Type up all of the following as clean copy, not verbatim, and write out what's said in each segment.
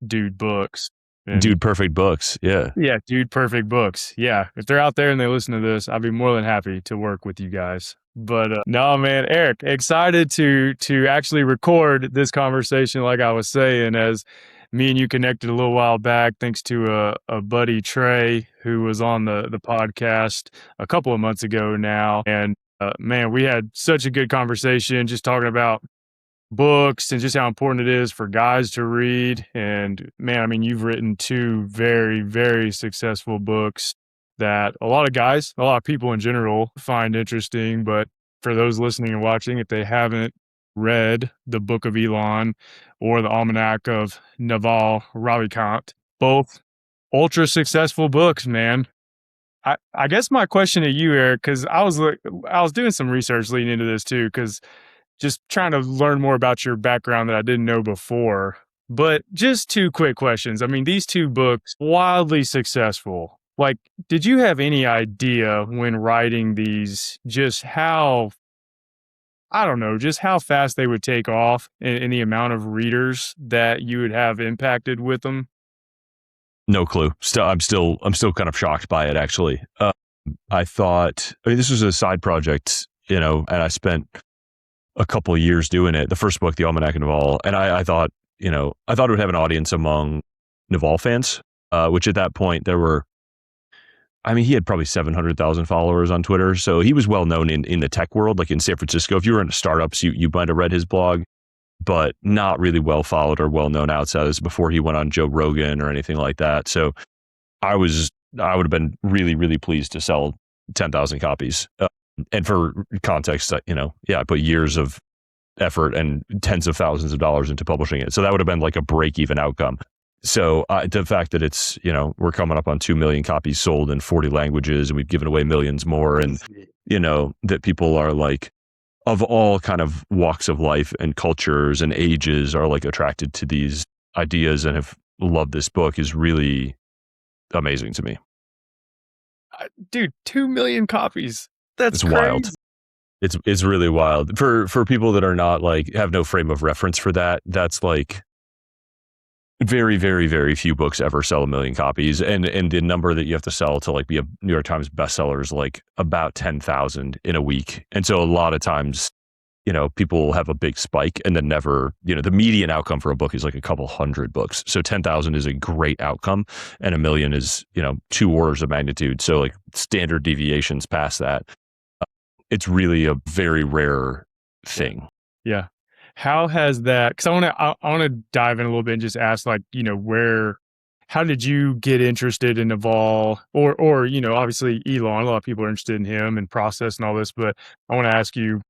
Dude Books. And Dude Perfect Books. Yeah. yeah, Dude Perfect Books. Yeah. If they're out there and they listen to this, I'd be more than happy to work with you guys. But no, man, Eric, excited to actually record this conversation, like I was saying, as me and you connected a little while back, thanks to a buddy, Trey, who was on the podcast a couple of months ago now. And man, we had such a good conversation just talking about books and just how important it is for guys to read. And man, I mean, you've written two very, very successful books that a lot of guys, a lot of people in general find interesting. But for those listening and watching, if they haven't read the Book of Elon or the Almanack of Naval Ravikant, both ultra successful books, man. I guess my question to you, Eric, because I was doing some research leading into this too, because just trying to learn more about your background that I didn't know before. But just two quick questions. I mean, these two books, wildly successful. Like, did you have any idea when writing these just how, I don't know, just how fast they would take off and the amount of readers that you would have impacted with them? No clue. I'm still kind of shocked by it, actually. I thought, this was a side project, and I spent a couple of years doing it. The first book, The Almanack of Naval, and I thought, I thought it would have an audience among Naval fans, which at that point he had probably 700,000 followers on Twitter. So he was well known in the tech world, like in San Francisco. If you were in startups, you might have read his blog, but not really well followed or well known outside of this before he went on Joe Rogan or anything like that. So I would have been really, really pleased to sell 10,000 copies. And for context, I put years of effort and tens of thousands of dollars into publishing it. So that would have been like a break-even outcome. So the fact that it's, we're coming up on 2 million copies sold in 40 languages, and we've given away millions more, and, that people are like, of all kind of walks of life and cultures and ages are like attracted to these ideas and have loved this book is really amazing to me. Dude, 2 million copies. It's crazy. Wild. It's really wild for people that are not like, have no frame of reference for that. That's like very, very, very few books ever sell 1 million copies. And the number that you have to sell to like be a New York Times bestseller is like about 10,000 in a week. And so a lot of times, people have a big spike and then never, the median outcome for a book is like a couple hundred books. So 10,000 is a great outcome, and 1 million is, 2 orders of magnitude. So like standard deviations past that. It's really a very rare thing. Yeah. How has that, because I want to dive in a little bit and just ask, like, how did you get interested in Naval or obviously Elon? A lot of people are interested in him and process and all this, but I want to ask you,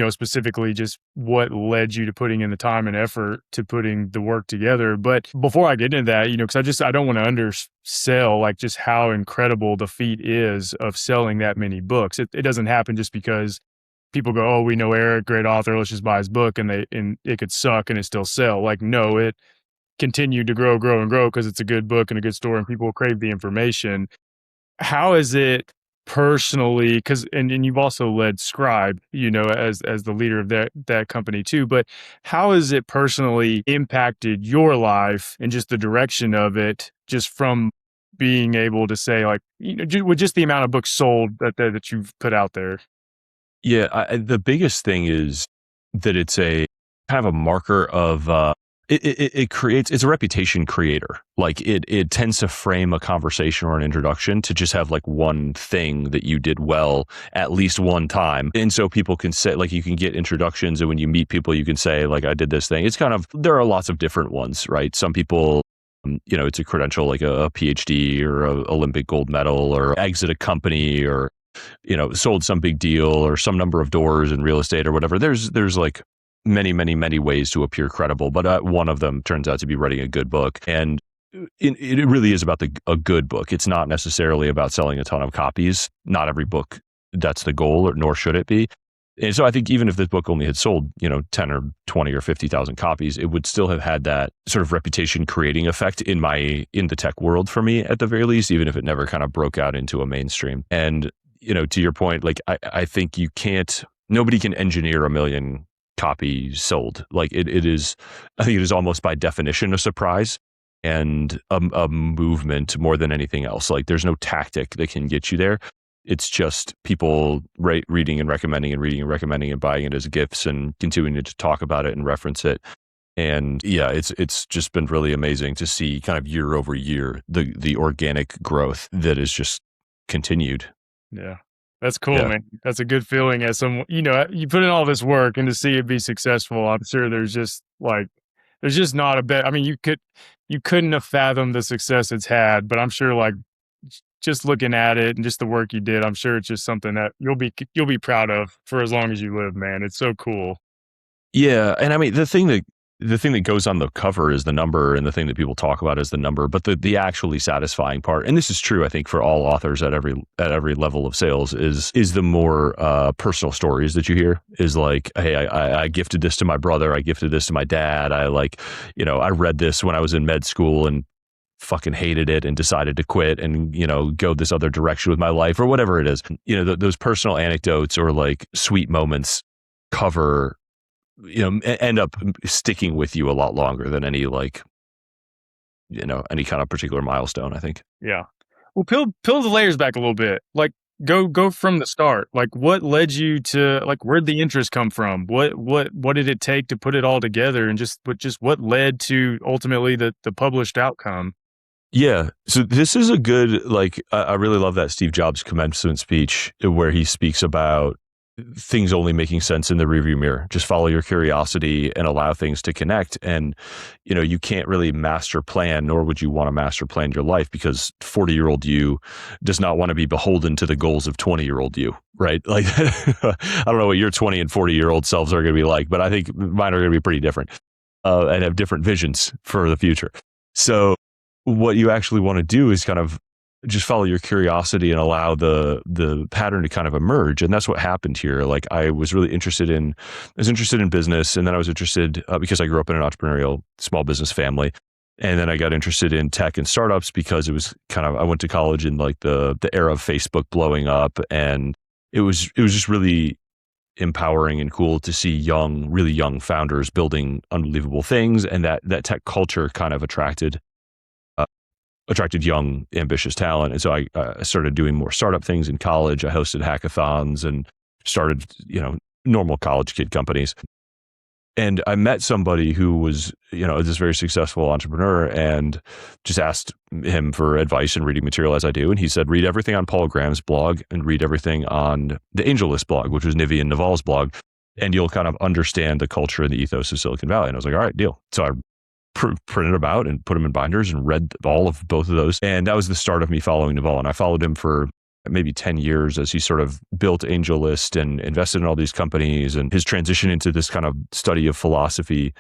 specifically just what led you to putting in the time and effort to putting the work together. But before I get into that, because I don't want to undersell like just how incredible the feat is of selling that many books. It doesn't happen just because people go, oh, we know Eric, great author, let's just buy his book, and it could suck and it still sell. Like, no, it continued to grow and grow because it's a good book and a good story and people crave the information. How is it personally, because and you've also led Scribe, as the leader of that company too, but how has it personally impacted your life and just the direction of it, just from being able to say, like, with just the amount of books sold that you've put out there? Yeah, the biggest thing is that it's a kind of a marker of it's a reputation creator. Like it tends to frame a conversation or an introduction to just have like one thing that you did well at least one time. And so people can say, like, you can get introductions, and when you meet people, you can say, like, I did this thing. It's kind of, there are lots of different ones, right? Some people, it's a credential like a PhD or a Olympic gold medal or exit a company or, sold some big deal or some number of doors in real estate or whatever. There's like many, many, many ways to appear credible, but one of them turns out to be writing a good book. And it really is about a good book. It's not necessarily about selling a ton of copies. Not every book, that's the goal, nor should it be. And so I think even if this book only had sold, 10 or 20 or 50,000 copies, it would still have had that sort of reputation creating effect in the tech world for me, at the very least, even if it never kind of broke out into a mainstream. And, to your point, like, I think nobody can engineer 1 million copies sold. Like I think it is almost by definition a surprise. and a movement more than anything else. Like there's no tactic that can get you there. It's just people reading and recommending and reading and recommending and buying it as gifts and continuing to talk about it and reference it. And yeah, it's just been really amazing to see kind of year over year the organic growth that is just continued. Yeah. That's cool, Yeah. man. That's a good feeling as some, you put in all this work and to see it be successful. I'm sure there's just not a bet. I mean, you couldn't have fathomed the success it's had, but I'm sure like just looking at it and just the work you did, I'm sure it's just something that you'll be proud of for as long as you live, man. It's so cool. Yeah, and I mean the thing that goes on the cover is the number, and the thing that people talk about is the number, but the actually satisfying part, and this is true, I think, for all authors at every level of sales, is the more personal stories that you hear. Is like, hey, I gifted this to my brother, I gifted this to my dad, I read this when I was in med school and fucking hated it and decided to quit and go this other direction with my life or whatever it is. Those personal anecdotes or like sweet moments cover end up sticking with you a lot longer than any kind of particular milestone, I think. Yeah. Well, peel the layers back a little bit. Like go from the start. Like what led you to like where'd the interest come from? What did it take to put it all together and just what led to ultimately the published outcome? Yeah. So this is a good, I really love that Steve Jobs commencement speech where he speaks about things only making sense in the rearview mirror. Just follow your curiosity and allow things to connect. And, you can't really master plan, nor would you want to master plan your life, because 40-year-old you does not want to be beholden to the goals of 20-year-old you, right? Like, I don't know what your 20 and 40-year-old selves are going to be like, but I think mine are going to be pretty different and have different visions for the future. So what you actually want to do is kind of just follow your curiosity and allow the pattern to kind of emerge. And that's what happened here. Like I was interested in business. And then I was interested because I grew up in an entrepreneurial small business family. And then I got interested in tech and startups because it was I went to college in like the era of Facebook blowing up. And it was just really empowering and cool to see really young founders building unbelievable things. And that tech culture kind of attracted young, ambitious talent. And so I started doing more startup things in college. I hosted hackathons and started, normal college kid companies. And I met somebody who was, this very successful entrepreneur, and just asked him for advice and reading material as I do. And he said, read everything on Paul Graham's blog and read everything on the AngelList blog, which was Nivi and Naval's blog. And you'll kind of understand the culture and the ethos of Silicon Valley. And I was like, all right, deal. So I printed them out and put them in binders and read all of both of those. And that was the start of me following Naval. And I followed him for maybe 10 years as he sort of built AngelList and invested in all these companies, and his transition into this kind of study of philosophy.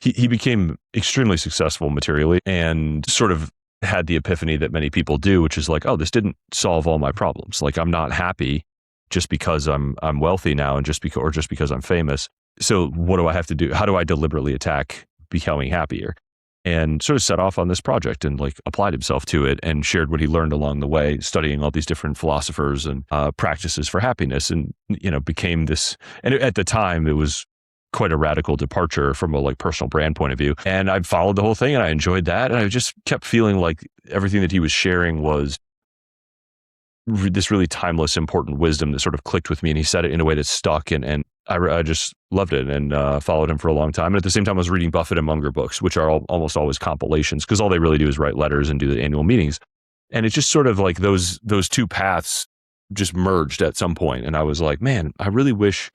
He became extremely successful materially and sort of had the epiphany that many people do, which is like, oh, this didn't solve all my problems. Like I'm not happy just because I'm wealthy now and just because I'm famous. So what do I have to do? How do I deliberately attack becoming happier? And sort of set off on this project and like applied himself to it and shared what he learned along the way, studying all these different philosophers and practices for happiness, and became this. And at the time, it was quite a radical departure from a like personal brand point of view. And I followed the whole thing and I enjoyed that. And I just kept feeling like everything that he was sharing was this really timeless, important wisdom that sort of clicked with me. And he said it in a way that stuck. And I just loved it and followed him for a long time. And at the same time, I was reading Buffett and Munger books, which are almost always compilations, because all they really do is write letters and do the annual meetings. And it's just sort of like those two paths just merged at some point. And I was like, man, I really wish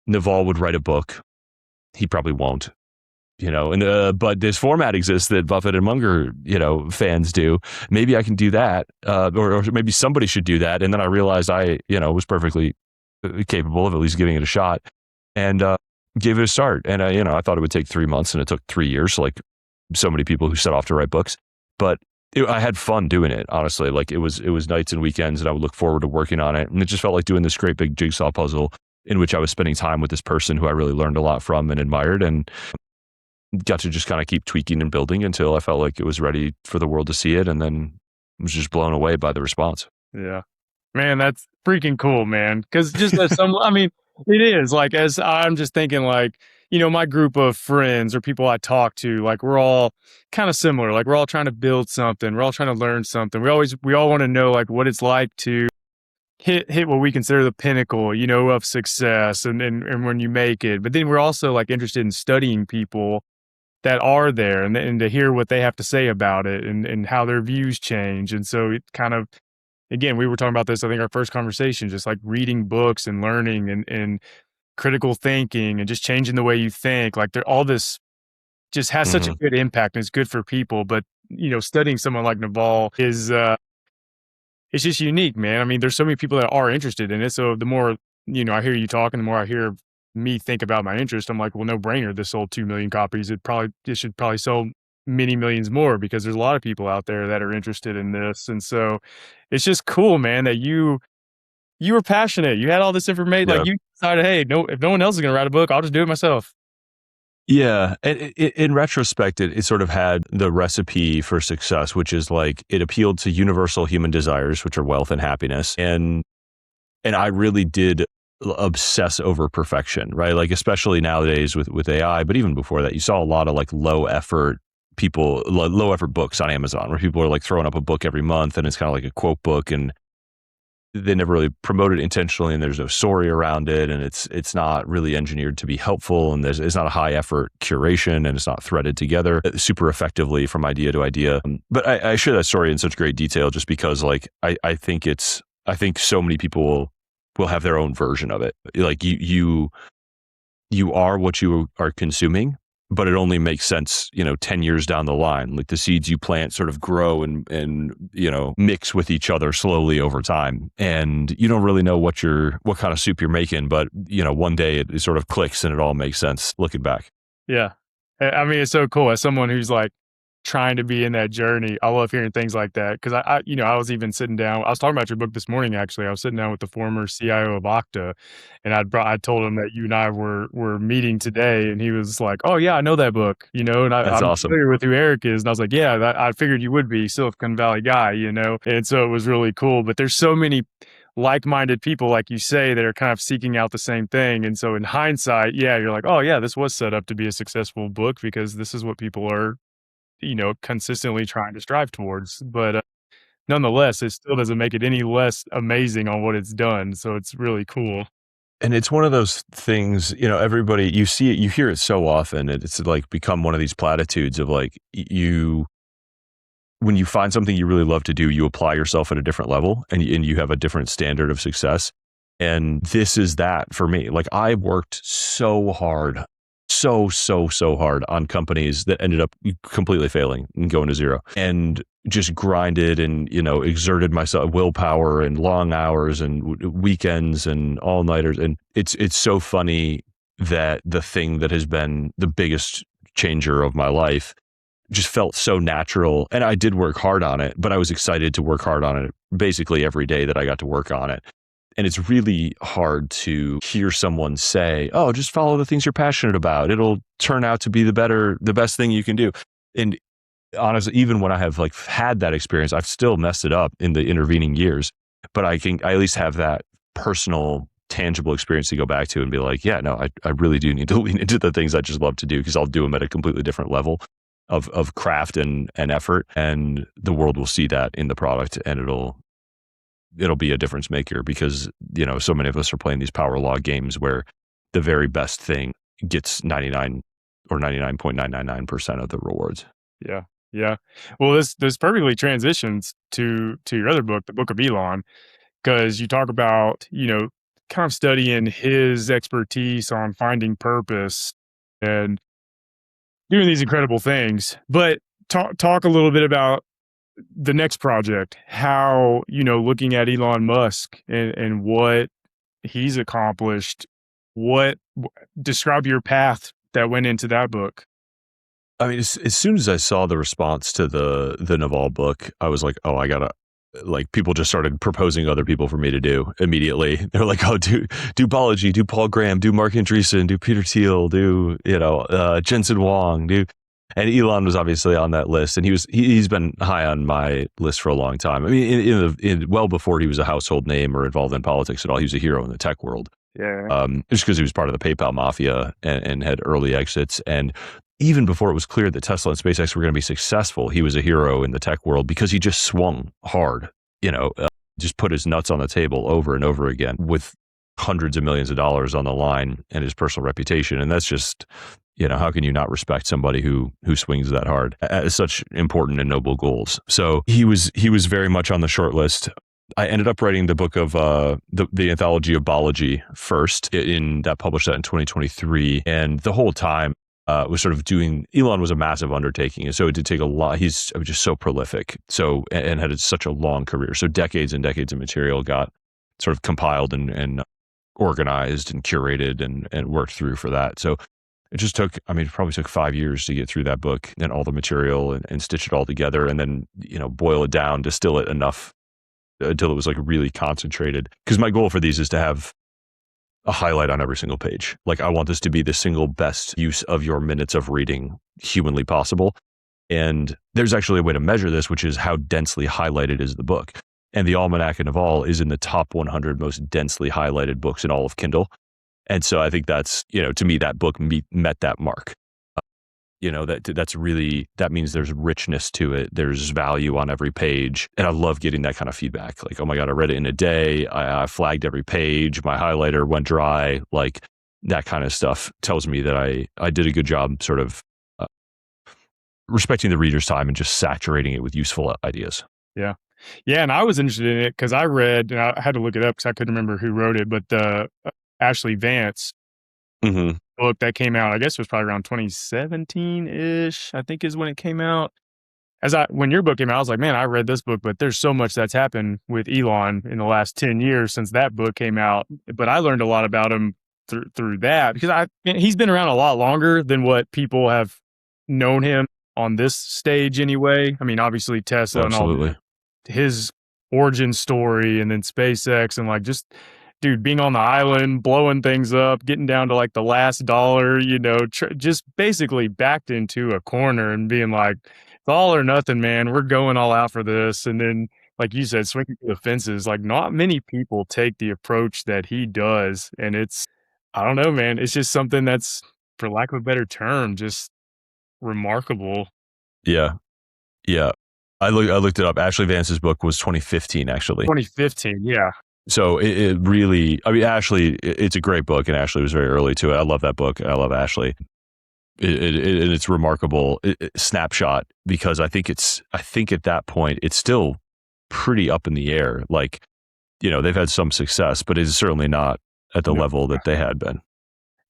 Naval would write a book. He probably won't, but this format exists that Buffett and Munger, fans do. Maybe I can do that, or maybe somebody should do that. And then I realized I, was perfectly capable of at least giving it a shot, and gave it a start. And I thought it would take 3 months, and it took 3 years, like so many people who set off to write books. But I had fun doing it, honestly. Like it was nights and weekends, and I would look forward to working on it. And it just felt like doing this great big jigsaw puzzle in which I was spending time with this person who I really learned a lot from and admired, and got to just kind of keep tweaking and building until I felt like it was ready for the world to see it, and then was just blown away by the response. Yeah. Man, that's freaking cool, man. Because just as I mean, it is like, as I'm just thinking, like, my group of friends or people I talk to, like we're all kind of similar. Like we're all trying to build something. We're all trying to learn something. We all want to know like what it's like to hit what we consider the pinnacle, of success and when you make it. But then we're also like interested in studying people that are there and to hear what they have to say about it and how their views change. And so it kind of, again, we were talking about this, I think our first conversation, just like reading books and learning and critical thinking and just changing the way you think. Like all this just has such a Hmm. good impact and it's good for people. But, studying someone like Naval is, it's just unique, man. I mean, there's so many people that are interested in it. So the more, I hear you talking, the more I hear me think about my interest, I'm like, well, no brainer. This sold 2 million copies. It should probably sell many millions more because there's a lot of people out there that are interested in this. And so it's just cool, man, that you were passionate. You had all this information. Like Yeah. you decided, hey, no, if no one else is going to write a book, I'll just do it myself. Yeah. And in retrospect, it sort of had the recipe for success, which is like it appealed to universal human desires, which are wealth and happiness. And I really did obsess over perfection, right? Like, especially nowadays with AI, but even before that, you saw a lot of like low effort books on Amazon where people are like throwing up a book every month and it's kind of like a quote book and they never really promote it intentionally and there's no story around it and it's not really engineered to be helpful and it's not a high effort curation and it's not threaded together super effectively from idea to idea. But I share that story in such great detail just because like I think so many people will have their own version of it. Like you are what you are consuming, but it only makes sense, 10 years down the line. Like the seeds you plant sort of grow and mix with each other slowly over time. And you don't really know what kind of soup you're making, but one day it sort of clicks and it all makes sense looking back. Yeah. I mean, it's so cool as someone who's like trying to be in that journey. I love hearing things like that because I was even sitting down. I was talking about your book this morning. Actually, I was sitting down with the former CIO of Okta, and I told him that you and I were meeting today, and he was like, "Oh yeah, I know that book," and That's I'm awesome. familiar with who Eric is, and I was like, "Yeah, I figured you would be Silicon Valley guy," and so it was really cool. But there's so many like-minded people, like you say, that are kind of seeking out the same thing. And so in hindsight, yeah, you're like, oh yeah, this was set up to be a successful book because this is what people are, consistently trying to strive towards. But nonetheless, it still doesn't make it any less amazing on what it's done. So it's really cool. And it's one of those things, everybody, you see it, you hear it so often. It's like become one of these platitudes of like, when you find something you really love to do, you apply yourself at a different level and you have a different standard of success. And this is that for me. Like I worked so hard, so hard on companies that ended up completely failing and going to zero and just grinded and, exerted myself willpower and long hours and weekends and all nighters. And it's so funny that the thing that has been the biggest changer of my life just felt so natural. And I did work hard on it, but I was excited to work hard on it basically every day that I got to work on it. And it's really hard to hear someone say, oh, just follow the things you're passionate about. It'll turn out to be the best thing you can do. And honestly, even when I have like had that experience, I've still messed it up in the intervening years, but I at least have that personal tangible experience to go back to and be like, yeah, no, I really do need to lean into the things I just love to do because I'll do them at a completely different level of craft and effort, and the world will see that in the product, and it'll be a difference maker because so many of us are playing these power log games where the very best thing gets 99 or 99.999% of the rewards. Yeah. Yeah. Well, this perfectly transitions to your other book, the Book of Elon, because you talk about, kind of studying his expertise on finding purpose and doing these incredible things. But talk a little bit about the next project, how, looking at Elon Musk and what he's accomplished, describe your path that went into that book. I mean, as soon as I saw the response to the Naval book, I was like, oh, I gotta, like, people just started proposing other people for me to do immediately. They're like, oh, do Balaji, do Paul Graham, do Mark Andreessen, do Peter Thiel, do, Jensen Huang, and Elon was obviously on that list. And he's been high on my list for a long time. I mean, well before he was a household name or involved in politics at all, he was a hero in the tech world. Yeah. Just because he was part of the PayPal mafia and had early exits. And even before it was clear that Tesla and SpaceX were going to be successful, he was a hero in the tech world because he just swung hard, just put his nuts on the table over and over again with hundreds of millions of dollars on the line and his personal reputation. And that's just, how can you not respect somebody who swings that hard at such important and noble goals? So he was very much on the short list. I ended up writing the book of the anthology of Bology first, published that in 2023, and the whole time was sort of doing. Elon was a massive undertaking, and so it did take a lot. He's just so prolific, and had such a long career. So decades and decades of material got sort of compiled and organized and curated and worked through for that. So it just took, it probably took 5 years to get through that book and all the material and stitch it all together, and then boil it down, distill it enough until it was like really concentrated. Because my goal for these is to have a highlight on every single page. Like, I want this to be the single best use of your minutes of reading humanly possible. And there's actually a way to measure this, which is how densely highlighted is the book. And the Almanack of Naval is in the top 100 most densely highlighted books in all of Kindle. And so I think that's, to me, that book met that mark. That means there's richness to it. There's value on every page. And I love getting that kind of feedback. Like, oh my God, I read it in a day. I flagged every page. My highlighter went dry. Like, that kind of stuff tells me that I did a good job sort of respecting the reader's time and just saturating it with useful ideas. Yeah. Yeah. And I was interested in it because I read, and I had to look it up because I couldn't remember who wrote it, but Ashley Vance book that came out, I guess it was probably around 2017-ish, I think is when it came out. When your book came out, I was like, man, I read this book, but there's so much that's happened with Elon in the last 10 years since that book came out. But I learned a lot about him through that because he's been around a lot longer than what people have known him on this stage anyway. Obviously Tesla and all his origin story, and then SpaceX, and like just, dude, being on the island, blowing things up, getting down to like the last dollar, just basically backed into a corner and being like, it's all or nothing, man. We're going all out for this. And then, like you said, swinging through the fences. Like, not many people take the approach that he does. And I don't know, man. It's just something that's, for lack of a better term, just remarkable. Yeah. Yeah. I looked it up. Ashley Vance's book was 2015, actually. 2015, yeah. So it really, Ashley, it's a great book, and Ashley was very early to it. I love that book. I love Ashley. It's remarkable snapshot, because I think at that point it's still pretty up in the air. Like, they've had some success, but it's certainly not at the level that they had been.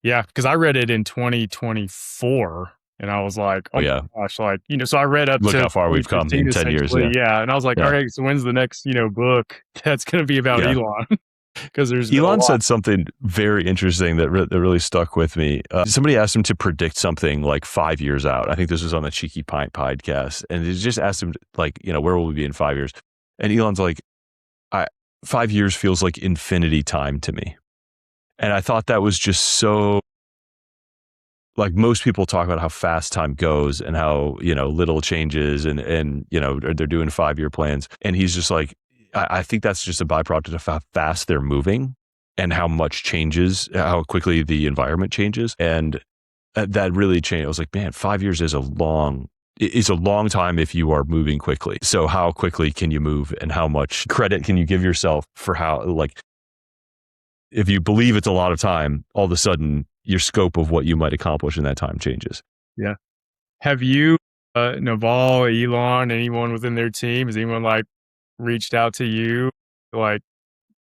Yeah, because I read it in 2024. And I was like, oh yeah, my gosh, like, so I read up Look to how far we've come in 10 years. Yeah. And I was like, all right, so when's the next, book that's going to be about Elon? Because Elon said something very interesting that really stuck with me. Somebody asked him to predict something like 5 years out. I think this was on the Cheeky Pint podcast. And they just asked him, like, where will we be in 5 years? And Elon's like, 5 years feels like infinity time to me. And I thought that was just so, like, most people talk about how fast time goes and how, little changes and they're doing 5-year plans. And he's just like, I think that's just a byproduct of how fast they're moving and how much changes, how quickly the environment changes. And that really changed. I was like, man, 5 years is a long time if you are moving quickly. So how quickly can you move, and how much credit can you give yourself for how, like, if you believe it's a lot of time, all of a sudden your scope of what you might accomplish in that time changes. Yeah. Have you, Naval, Elon, anyone within their team, has anyone like reached out to you? Like,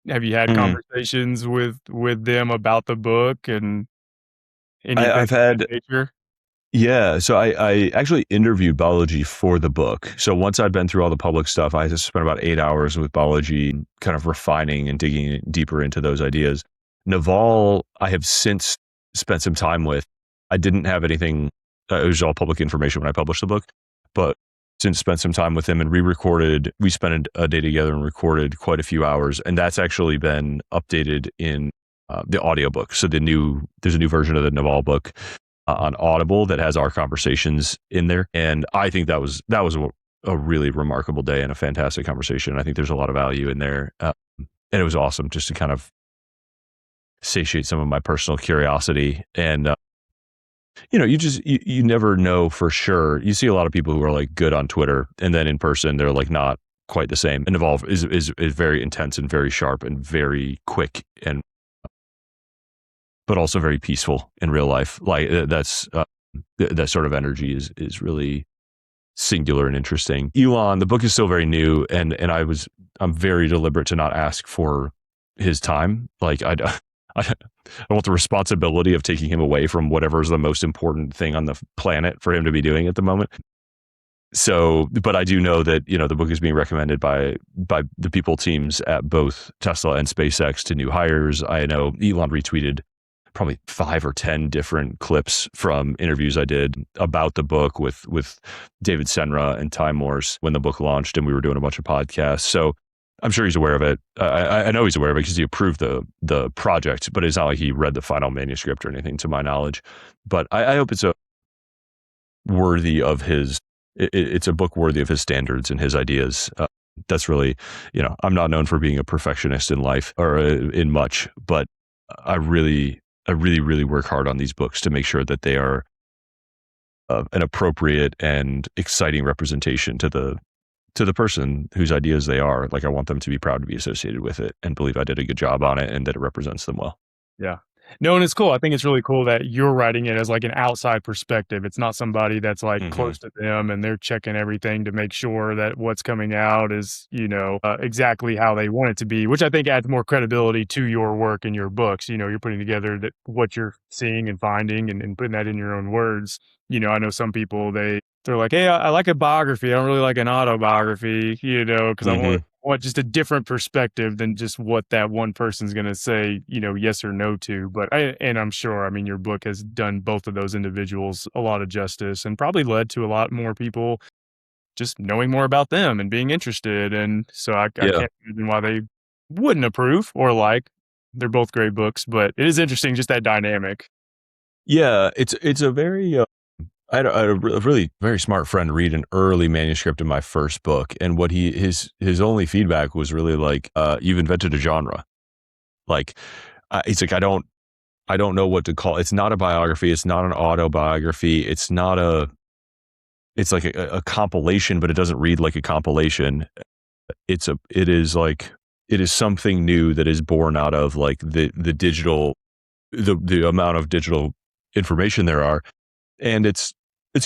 have you had conversations with them about the book and anything I've had, nature? Yeah. So I actually interviewed Balaji for the book. So once I'd been through all the public stuff, I just spent about 8 hours with Balaji, kind of refining and digging deeper into those ideas. Naval, I have since spent some time with. I didn't have anything, it was all public information when I published the book, but since spent some time with him and we spent a day together and recorded quite a few hours. And that's actually been updated in the audiobook. So there's a new version of the Naval book on Audible that has our conversations in there. And I think that was a really remarkable day and a fantastic conversation. I think there's a lot of value in there. And it was awesome just to kind of satiate some of my personal curiosity. And you never know for sure. You see a lot of people who are like good on Twitter, and then in person they're like not quite the same. And Evolve is very intense and very sharp and very quick, and but also very peaceful in real life. Like that sort of energy is really singular and interesting. Elon, the book is still very new, and I'm very deliberate to not ask for his time. Like I don't want the responsibility of taking him away from whatever is the most important thing on the planet for him to be doing at the moment. So, but I do know that, the book is being recommended by the people teams at both Tesla and SpaceX to new hires. I know Elon retweeted probably 5 or 10 different clips from interviews I did about the book with David Senra and Time Morse when the book launched, and we were doing a bunch of podcasts. So I'm sure he's aware of it. I know he's aware of it because he approved the project, but it's not like he read the final manuscript or anything, to my knowledge. But I hope it's it's a book worthy of his standards and his ideas. That's really, I'm not known for being a perfectionist in life or in much, but I really work hard on these books to make sure that they are an appropriate and exciting representation to the person whose ideas they are. Like, I want them to be proud to be associated with it and believe I did a good job on it and that it represents them well. Yeah. No, and it's cool. I think it's really cool that you're writing it as like an outside perspective. It's not somebody that's like close to them and they're checking everything to make sure that what's coming out is, exactly how they want it to be, which I think adds more credibility to your work and your books. You're putting together what you're seeing and finding and putting that in your own words. I know some people, they're like, hey, I like a biography. I don't really like an autobiography, because I want just a different perspective than just what that one person's going to say, yes or no to. But I'm sure, your book has done both of those individuals a lot of justice and probably led to a lot more people just knowing more about them and being interested. And so I can't imagine why they wouldn't approve or like. They're both great books, but it is interesting, just that dynamic. Yeah, it's a very... I had a really very smart friend read an early manuscript of my first book, and what his only feedback was really like, "You've invented a genre." Like, it's like I don't know what to call it. It's not a biography. It's not an autobiography. It's like a compilation, but it doesn't read like a compilation. It is something new that is born out of like the digital, the amount of digital information there are, and it's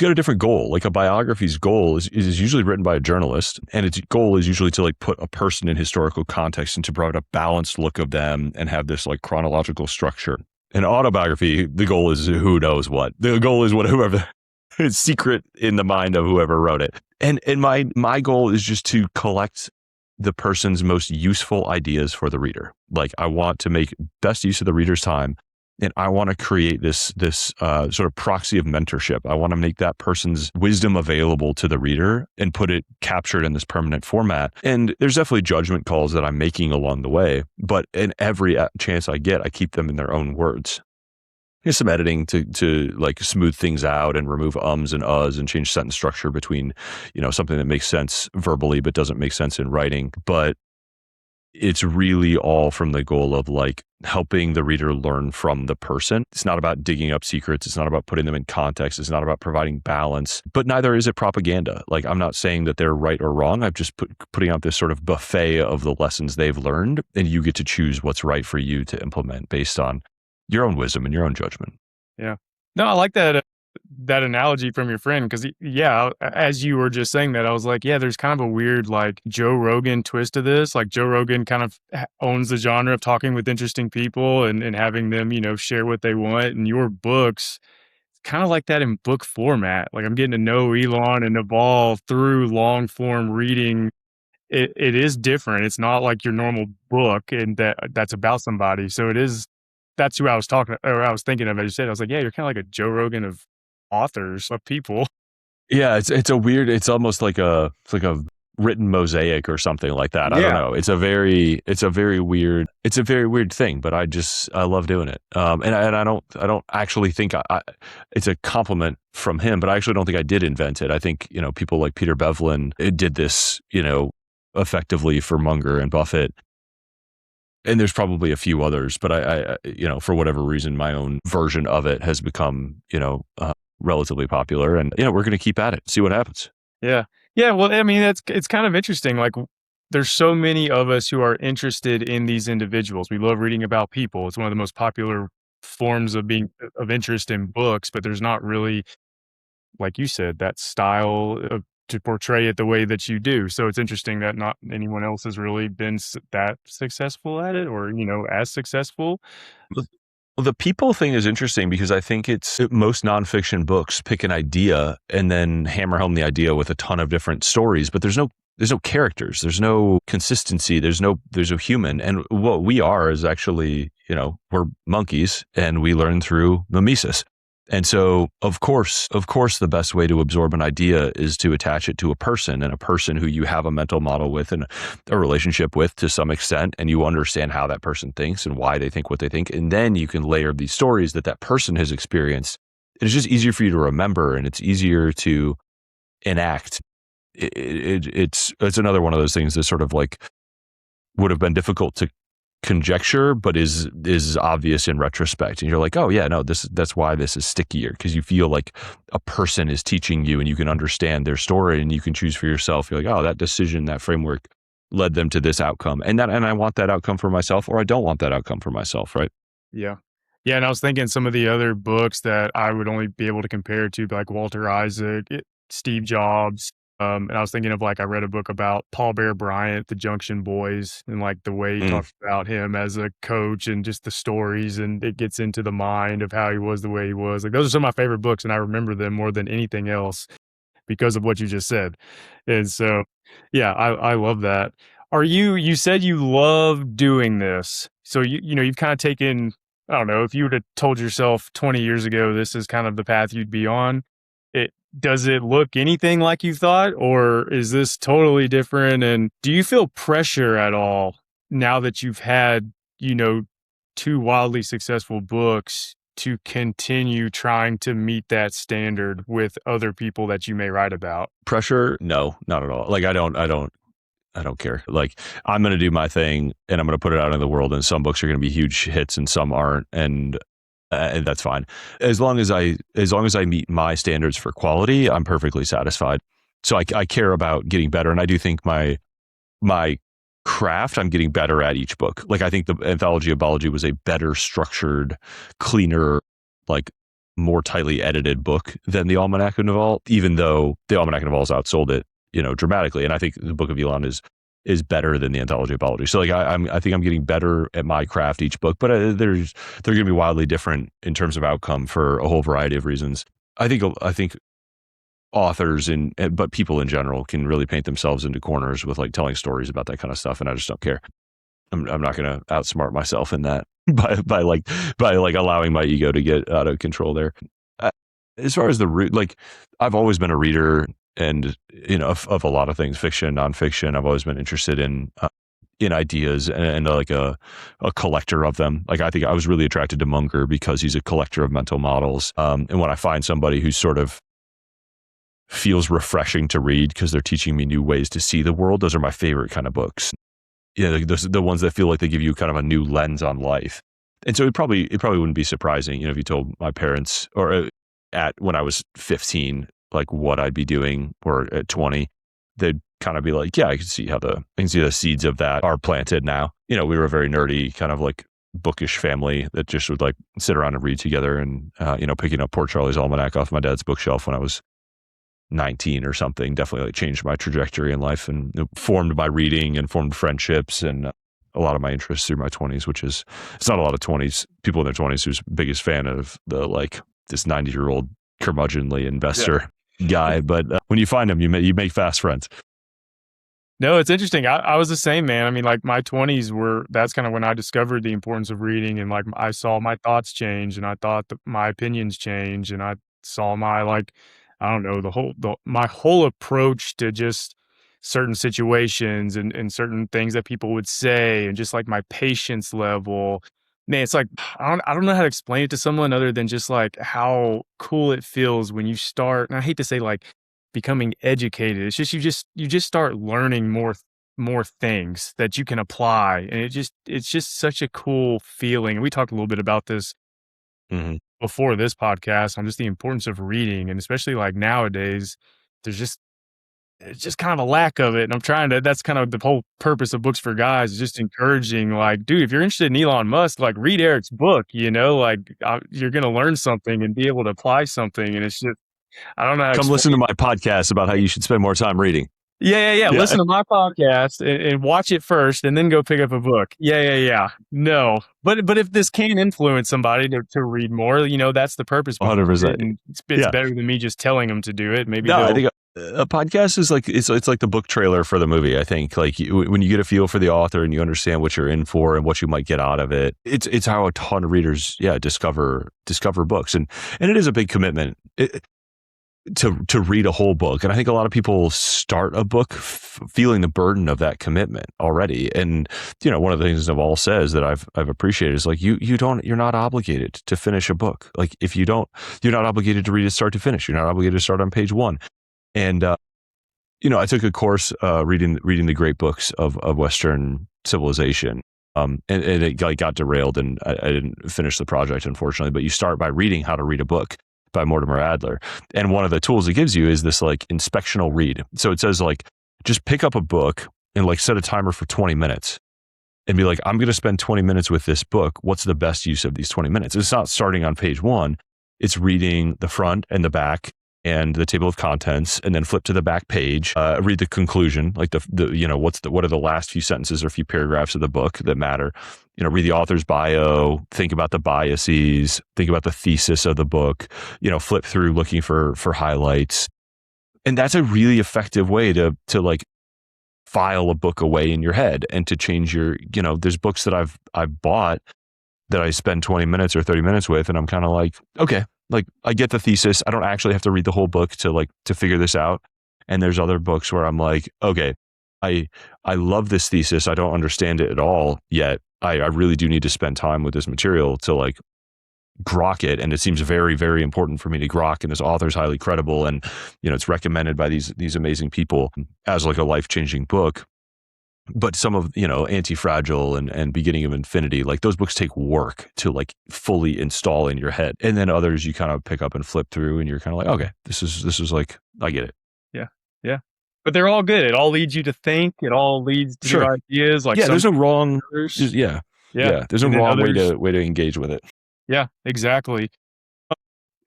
got a different goal. Like, a biography's goal is usually written by a journalist, and its goal is usually to like put a person in historical context and to provide a balanced look of them and have this like chronological structure. An autobiography, the goal is who knows what. The goal is whoever it's secret in the mind of whoever wrote it. And my goal is just to collect the person's most useful ideas for the reader. Like, I want to make best use of the reader's time. And I want to create this sort of proxy of mentorship. I want to make that person's wisdom available to the reader and put it captured in this permanent format. And there's definitely judgment calls that I'm making along the way, but in every chance I get, I keep them in their own words. There's some editing to like smooth things out and remove ums and uhs and change sentence structure between, something that makes sense verbally but doesn't make sense in writing. But it's really all from the goal of like helping the reader learn from the person. It's not about digging up secrets. It's not about putting them in context. It's not about providing balance, but neither is it propaganda. Like, I'm not saying that they're right or wrong. I'm just putting out this sort of buffet of the lessons they've learned, and you get to choose what's right for you to implement based on your own wisdom and your own judgment. Yeah. No, I like that analogy from your friend, because as you were just saying that, I was like, yeah, there's kind of a weird like Joe Rogan twist to this. Like, Joe Rogan kind of owns the genre of talking with interesting people and having them share what they want. And your books kind of like that in book format. Like, I'm getting to know Elon and evolve through long form reading. It is different. It's not like your normal book and that's about somebody. So that's who I was thinking of. As you said, I was like, yeah, you're kind of like a Joe Rogan of authors, of people. Yeah, it's almost like a written mosaic or something like that. I don't know. It's a very weird thing, but I love doing it. And I don't actually think it's a compliment from him, but I actually don't think I did invent it. I think, people like Peter Bevlin did this, effectively for Munger and Buffett. And there's probably a few others, but for whatever reason, my own version of it has become, relatively popular. And, we're going to keep at it, see what happens. Yeah. Yeah, well, I mean, it's kind of interesting, like, there's so many of us who are interested in these individuals. We love reading about people. It's one of the most popular forms of being of interest in books, but there's not really, like you said, that style of to portray it the way that you do. So it's interesting that not anyone else has really been that successful at it, or, as successful. Well, the people thing is interesting because I think most nonfiction books pick an idea and then hammer home the idea with a ton of different stories, but there's no characters, there's no consistency, there's no human. And what we are is actually, we're monkeys and we learn through mimesis. And so, of course, the best way to absorb an idea is to attach it to a person, and a person who you have a mental model with and a relationship with to some extent, and you understand how that person thinks and why they think what they think. And then you can layer these stories that person has experienced. And it's just easier for you to remember, and it's easier to enact. It's another one of those things that sort of like would have been difficult to conjecture, but is obvious in retrospect. And you're like, oh yeah, no, that's why this is stickier, because you feel like a person is teaching you and you can understand their story and you can choose for yourself. You're like, oh, that decision, that framework led them to this outcome. And I want that outcome for myself, or I don't want that outcome for myself, right? Yeah. Yeah, and I was thinking some of the other books that I would only be able to compare to, like Walter Isaac, Steve Jobs. And I was thinking of, like, I read a book about Paul Bear Bryant, the Junction Boys, and like the way he Mm. talks about him as a coach and just the stories, and it gets into the mind of how he was the way he was. Like, those are some of my favorite books, and I remember them more than anything else because of what you just said. And so, yeah, I love that. You said you love doing this. So you've kind of taken, I don't know, if you would have told yourself 20 years ago this is kind of the path you'd be on, it does it look anything like you thought, or is this totally different? And do you feel pressure at all now that you've had, you know, two wildly successful books to continue trying to meet that standard with other people that you may write about? Pressure? No, not at all. Like I don't care. Like, I'm going to do my thing and I'm going to put it out in the world, and some books are going to be huge hits and some aren't. And that's fine. As long as I meet my standards for quality, I'm perfectly satisfied. So I care about getting better. And I do think my craft, I'm getting better at each book. Like, I think the Anthology of Biology was a better structured, cleaner, like more tightly edited book than the Almanack of Naval, even though the Almanack of Naval's outsold it, dramatically. And I think the Book of Elon is better than the Anthology of Biology. So like I think I'm getting better at my craft each book, but they're going to be wildly different in terms of outcome for a whole variety of reasons. I think authors but people in general can really paint themselves into corners with like telling stories about that kind of stuff, and I just don't care. I'm not going to outsmart myself in that by allowing my ego to get out of control there. Uh, as far as the root, like, I've always been a reader, and of a lot of things, fiction, nonfiction. I've always been interested in ideas, and like a collector of them. Like, I think I was really attracted to Munger because he's a collector of mental models. And when I find somebody who sort of feels refreshing to read because they're teaching me new ways to see the world, those are my favorite kind of books. Like the ones that feel like they give you kind of a new lens on life. And so it probably wouldn't be surprising, if you told my parents, or at when I was 15, like what I'd be doing, or at 20, they'd kind of be like, yeah, I can see the seeds of that are planted now. We were a very nerdy kind of like bookish family that just would like sit around and read together, and picking up Poor Charlie's Almanac off my dad's bookshelf when I was 19 or something definitely like changed my trajectory in life, and it formed my reading and formed friendships and a lot of my interests through my 20s, which is, it's not a lot of people in their 20s who's biggest fan of the like this 90-year-old curmudgeonly investor guy, but when you find him, you make fast friends. No, it's interesting. I was the same, man. I mean, like, my 20s that's kind of when I discovered the importance of reading, and like I saw my thoughts change, and I thought that my opinions change, and I saw my, like, I don't know, my whole approach to just certain situations and certain things that people would say, and just like my patience level. Man, it's like, I don't know how to explain it to someone other than just like how cool it feels when you start, and I hate to say like becoming educated. It's just you just start learning more more things that you can apply, and it's just such a cool feeling. We talked a little bit about this Mhm. before this podcast on just the importance of reading, and especially like nowadays, there's just it's just kind of a lack of it. And I'm trying to, that's kind of the whole purpose of Books for Guys, is just encouraging, like, dude, if you're interested in Elon Musk, like, read Eric's book, like, you're going to learn something and be able to apply something. And it's just, I don't know how to Come explain. listen to my podcast about how you should spend more time reading. Yeah. Yeah. Listen to my podcast and watch it first, and then go pick up a book. Yeah. No, but if this can influence somebody to read more, that's the purpose behind it, 100%. and it's Yeah. better than me just telling them to do it. Maybe No, I they'll. think a podcast is like it's like the book trailer for the movie. I think like when you get a feel for the author and you understand what you're in for and what you might get out of it, it's how a ton of readers discover books, and it is a big commitment to read a whole book. And I think a lot of people start a book feeling the burden of that commitment already. And one of the things Naval says that I've appreciated is like you're not obligated to finish a book. Like if you don't, you're not obligated to read it start to finish. You're not obligated to start on page 1. And I took a course reading the great books of Western civilization. And it got derailed, and I didn't finish the project, unfortunately. But you start by reading How to Read a Book by Mortimer Adler. And one of the tools it gives you is this like inspectional read. So it says like, just pick up a book and like set a timer for 20 minutes and be like, I'm going to spend 20 minutes with this book. What's the best use of these 20 minutes? It's not starting on page 1. It's reading the front and the back and the table of contents, and then flip to the back page, read the conclusion, like what are the last few sentences or few paragraphs of the book that matter. Read the author's bio, think about the biases, think about the thesis of the book, flip through looking for highlights. And that's a really effective way to like file a book away in your head and to change your, there's books that I've bought that I spend 20 minutes or 30 minutes with, and I'm kind of like, okay, like I get the thesis. I don't actually have to read the whole book to figure this out. And there's other books where I'm like, okay, I love this thesis. I don't understand it at all yet. I really do need to spend time with this material to like grok it. And it seems very, very important for me to grok. And this author's highly credible. And, it's recommended by these amazing people as like a life-changing book. But some of, Anti-Fragile and Beginning of Infinity, like those books take work to like fully install in your head. And then others you kind of pick up and flip through and you're kind of like, okay, this is like, I get it. Yeah. But they're all good. It all leads you to think. It all leads to new ideas. Like there's no wrong. There's no wrong way to engage with it. Yeah, exactly.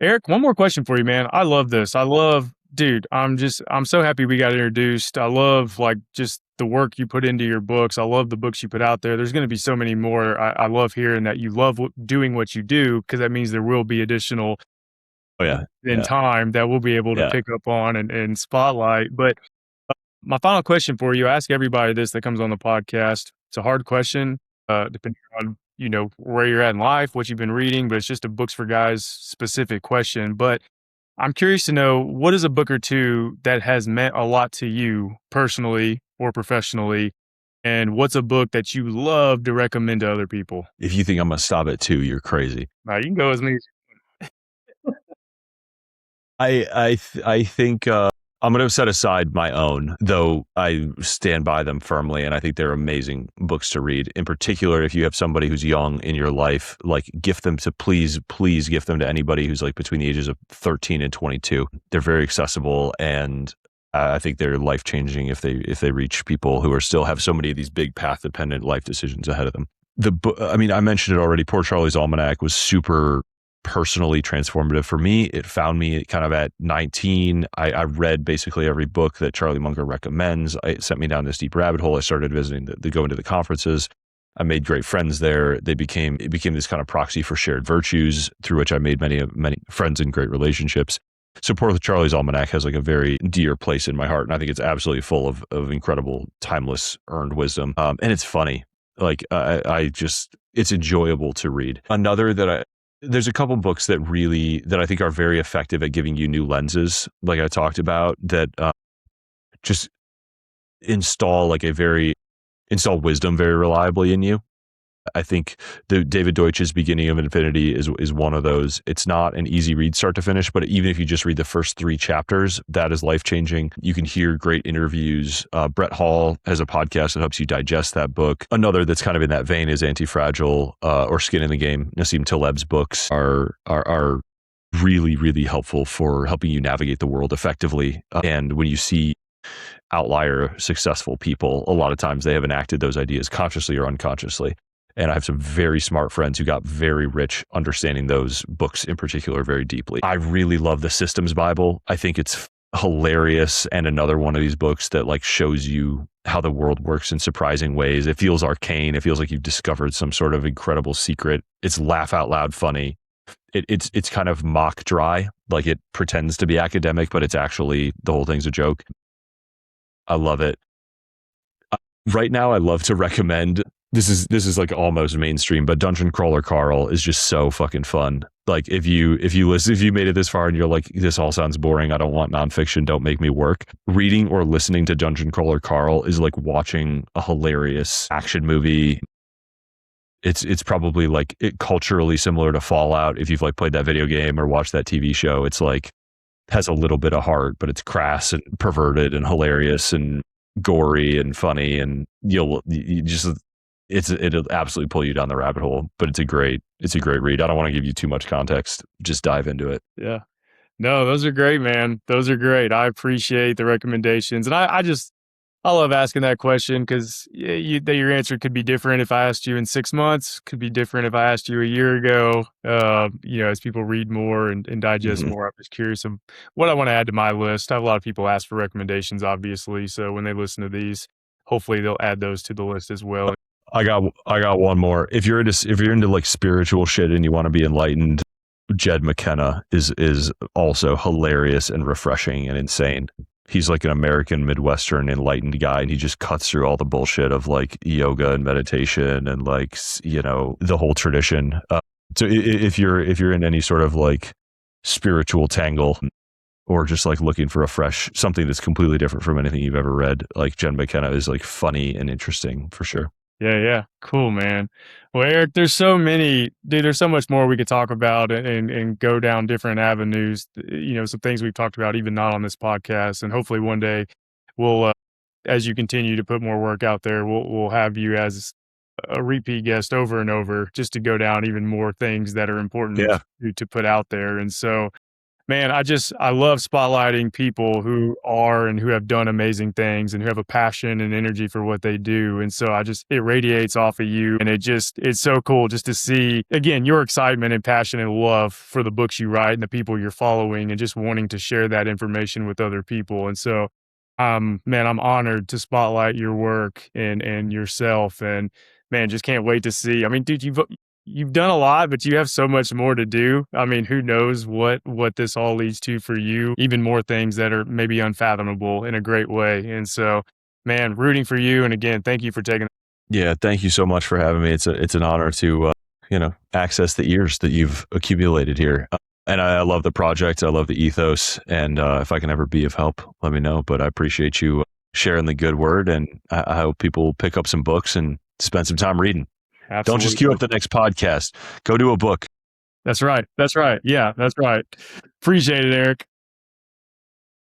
Eric, one more question for you, man. I love this. Dude, I'm so happy we got introduced. I love like just the work you put into your books. I love the books you put out there. There's going to be so many more. I love hearing that you love doing what you do, because that means there will be additional time that we'll be able to pick up on and spotlight. But my final question for you, I ask everybody this that comes on the podcast. It's a hard question, depending on, where you're at in life, what you've been reading, but it's just a Books for Guys specific question. But I'm curious to know, what is a book or two that has meant a lot to you personally or professionally? And what's a book that you love to recommend to other people? If you think I'm going to stop at 2, you're crazy. You can go as many. I think I'm going to set aside my own, though I stand by them firmly. And I think they're amazing books to read. In particular, if you have somebody who's young in your life, like gift them to please gift them to anybody who's like between the ages of 13 and 22. They're very accessible, and I think they're life-changing if they reach people who are still have so many of these big path-dependent life decisions ahead of them. I mentioned it already. Poor Charlie's Almanack was super personally transformative for me. It found me kind of at 19. I read basically every book that Charlie Munger recommends. It sent me down this deep rabbit hole. I started visiting going to the conferences. I made great friends there. It became this kind of proxy for shared virtues, through which I made many friends and great relationships. So Poor Charlie's Almanack has like a very dear place in my heart. And I think it's absolutely full of incredible, timeless, earned wisdom. And it's funny. Like it's enjoyable to read. Another there's a couple books that I think are very effective at giving you new lenses, like I talked about, that just install wisdom very reliably in you. I think the David Deutsch's Beginning of Infinity is one of those. It's not an easy read start to finish, but even if you just read the first 3 chapters, that is life-changing. You can hear great interviews. Brett Hall has a podcast that helps you digest that book. Another that's kind of in that vein is Anti-Fragile or Skin in the Game. Nassim Taleb's books are really, really helpful for helping you navigate the world effectively. And when you see outlier successful people, a lot of times they have enacted those ideas consciously or unconsciously. And I have some very smart friends who got very rich understanding those books in particular very deeply. I really love the Systems Bible. I think it's hilarious, and another one of these books that like shows you how the world works in surprising ways. It feels arcane. It feels like you've discovered some sort of incredible secret. It's laugh out loud funny. It's kind of mock dry, like it pretends to be academic, but it's actually, the whole thing's a joke. I love it. Right now, I love to recommend, this is like almost mainstream, but Dungeon Crawler Carl is just so fucking fun. Like if you made it this far and you're like, this all sounds boring, I don't want nonfiction, don't make me work. Reading or listening to Dungeon Crawler Carl is like watching a hilarious action movie. It's probably like culturally similar to Fallout. If you've like played that video game or watched that TV show, it's like has a little bit of heart, but it's crass and perverted and hilarious and gory and funny, and it'll absolutely pull you down the rabbit hole. But it's a great read. I don't want to give you too much context. Just dive into it. Yeah. No, those are great, man. Those are great. I appreciate the recommendations. And I love asking that question because your answer could be different if I asked you in 6 months, could be different if I asked you a year ago. As people read more and digest more, I'm just curious of what I want to add to my list. I have a lot of people ask for recommendations, obviously. So when they listen to these, hopefully they'll add those to the list as well. I got one more. If you're into like spiritual shit and you want to be enlightened, Jed McKenna is also hilarious and refreshing and insane. He's like an American Midwestern enlightened guy, and he just cuts through all the bullshit of like yoga and meditation and like, the whole tradition. So if you're in any sort of like spiritual tangle, or just like looking for something that's completely different from anything you've ever read, like Jed McKenna is like funny and interesting for sure. Yeah. Cool, man. Well, Eric, there's so much more we could talk about and go down different avenues, some things we've talked about, even not on this podcast. And hopefully one day we'll, as you continue to put more work out there, we'll have you as a repeat guest over and over, just to go down even more things that are important to put out there. And so, man, I love spotlighting people who are and who have done amazing things and who have a passion and energy for what they do. And so it radiates off of you. And it's so cool just to see, again, your excitement and passion and love for the books you write and the people you're following, and just wanting to share that information with other people. And so, man, I'm honored to spotlight your work and yourself, and man, just can't wait to see. I mean, dude, you've done a lot, but you have so much more to do. I mean, who knows what this all leads to for you, even more things that are maybe unfathomable in a great way. And so, man, rooting for you. And again, thank you for taking. Yeah. Thank you so much for having me. It's an honor to, access the ears that you've accumulated here. And I love the project. I love the ethos. And if I can ever be of help, let me know. But I appreciate you sharing the good word. And I hope people pick up some books and spend some time reading. Absolutely. Don't just queue up the next podcast. Go do a book. That's right. Yeah, that's right. Appreciate it, Eric.